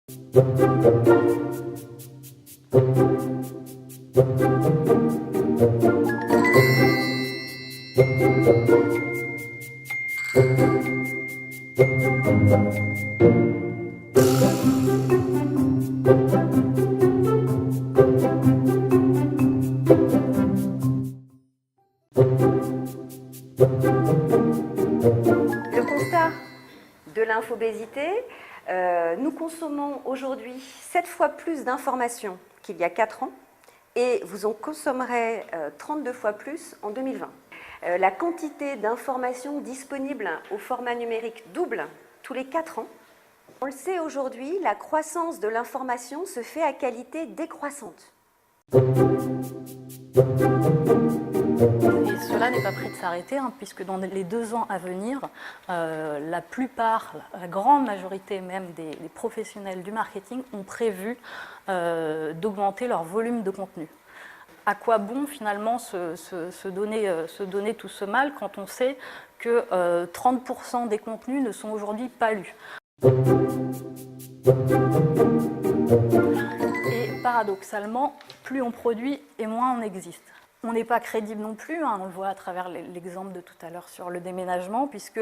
Le constat de l'infobésité, nous consommons aujourd'hui 7 fois plus d'informations qu'il y a 4 ans et vous en consommerez 32 fois plus en 2020. La quantité d'informations disponibles au format numérique double tous les 4 ans. On le sait aujourd'hui, la croissance de l'information se fait à qualité décroissante. Et cela n'est pas prêt de s'arrêter, puisque dans les 2 ans à venir, la grande majorité même des professionnels du marketing ont prévu d'augmenter leur volume de contenu. À quoi bon finalement se donner tout ce mal quand on sait que 30% des contenus ne sont aujourd'hui pas lus? Et paradoxalement, plus on produit et moins on existe. On n'est pas crédible non plus, on le voit à travers l'exemple de tout à l'heure sur le déménagement, puisque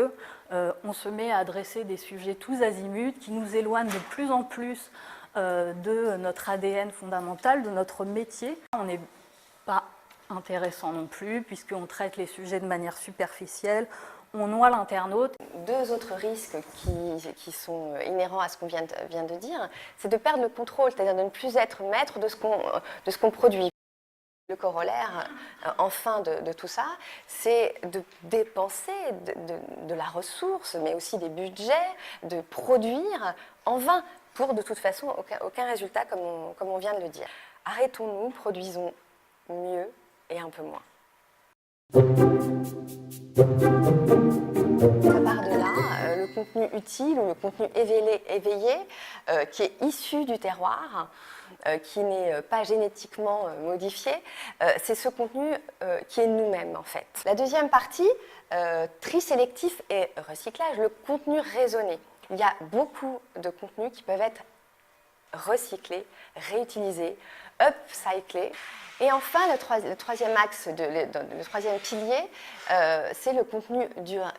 on se met à adresser des sujets tous azimuts qui nous éloignent de plus en plus de notre ADN fondamental, de notre métier. On n'est pas intéressant non plus, puisqu'on traite les sujets de manière superficielle, on noie l'internaute. 2 autres risques qui sont inhérents à ce qu'on vient de dire, c'est de perdre le contrôle, c'est-à-dire de ne plus être maître de ce qu'on produit. Le corollaire, enfin, de tout ça, c'est de dépenser de la ressource, mais aussi des budgets, de produire en vain, pour de toute façon aucun résultat, comme on vient de le dire. Arrêtons-nous, produisons mieux et un peu moins. Ça part de là, le contenu utile ou le contenu éveillé qui est issu du terroir, qui n'est pas génétiquement modifié, c'est ce contenu qui est nous-mêmes en fait. La deuxième partie, tri sélectif et recyclage, le contenu raisonné. Il y a beaucoup de contenus qui peuvent être recyclés, réutilisés, upcyclés. Et enfin, le troisième axe, le troisième pilier, c'est le contenu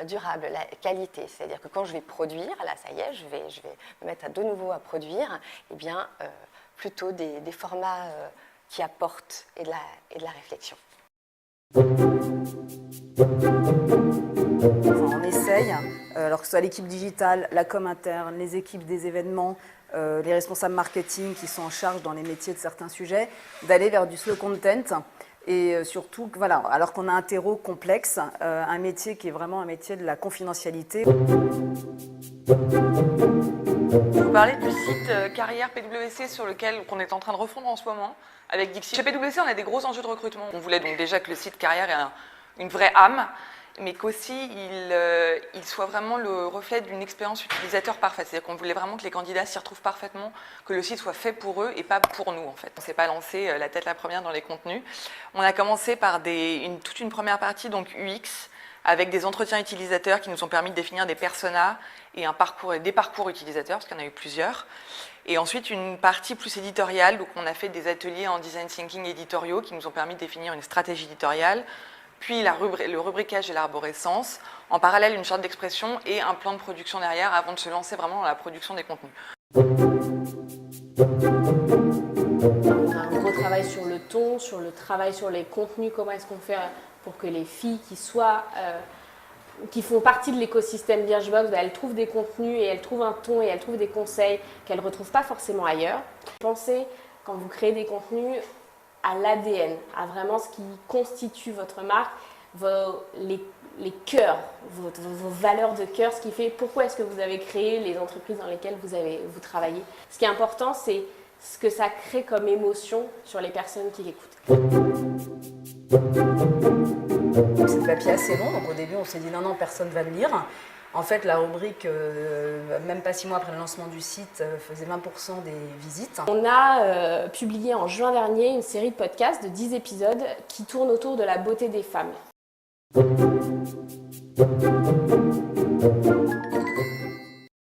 durable, la qualité. C'est-à-dire que quand je vais produire, là ça y est, je vais me mettre de nouveau à produire, eh bien, plutôt des formats qui apportent et de la réflexion. Enfin, on essaye, alors que ce soit l'équipe digitale, la com interne, les équipes des événements, les responsables marketing qui sont en charge dans les métiers de certains sujets, d'aller vers du slow content et surtout, voilà, alors qu'on a un terreau complexe, un métier qui est vraiment un métier de la confidentialité. Vous parlez du site carrière PwC qu'on est en train de refondre en ce moment avec Dixit. Chez PwC, on a des gros enjeux de recrutement. On voulait donc déjà que le site carrière ait une vraie âme, mais qu'aussi il soit vraiment le reflet d'une expérience utilisateur parfaite. C'est-à-dire qu'on voulait vraiment que les candidats s'y retrouvent parfaitement, que le site soit fait pour eux et pas pour nous en fait. On ne s'est pas lancé la tête la première dans les contenus. On a commencé par toute une première partie, donc UX, avec des entretiens utilisateurs qui nous ont permis de définir des personas et des parcours utilisateurs, parce qu'il y en a eu plusieurs. Et ensuite, une partie plus éditoriale, donc on a fait des ateliers en design thinking éditoriaux qui nous ont permis de définir une stratégie éditoriale, puis le rubricage et l'arborescence, en parallèle une charte d'expression et un plan de production derrière avant de se lancer vraiment dans la production des contenus. On a un gros travail sur le ton, sur le travail sur les contenus, comment est-ce qu'on fait pour que les filles qui font partie de l'écosystème Birchbox, elles trouvent des contenus et elles trouvent un ton et elles trouvent des conseils qu'elles ne retrouvent pas forcément ailleurs. Pensez, quand vous créez des contenus, à l'ADN, à vraiment ce qui constitue votre marque, les cœurs, vos valeurs de cœur, ce qui fait pourquoi est-ce que vous avez créé les entreprises dans lesquelles vous travaillez. Ce qui est important, c'est ce que ça crée comme émotion sur les personnes qui l'écoutent. C'est le papier assez long, donc au début on s'est dit non, personne ne va le lire. En fait, la rubrique, même pas 6 mois après le lancement du site, faisait 20% des visites. On a publié en juin dernier une série de podcasts de 10 épisodes qui tournent autour de la beauté des femmes.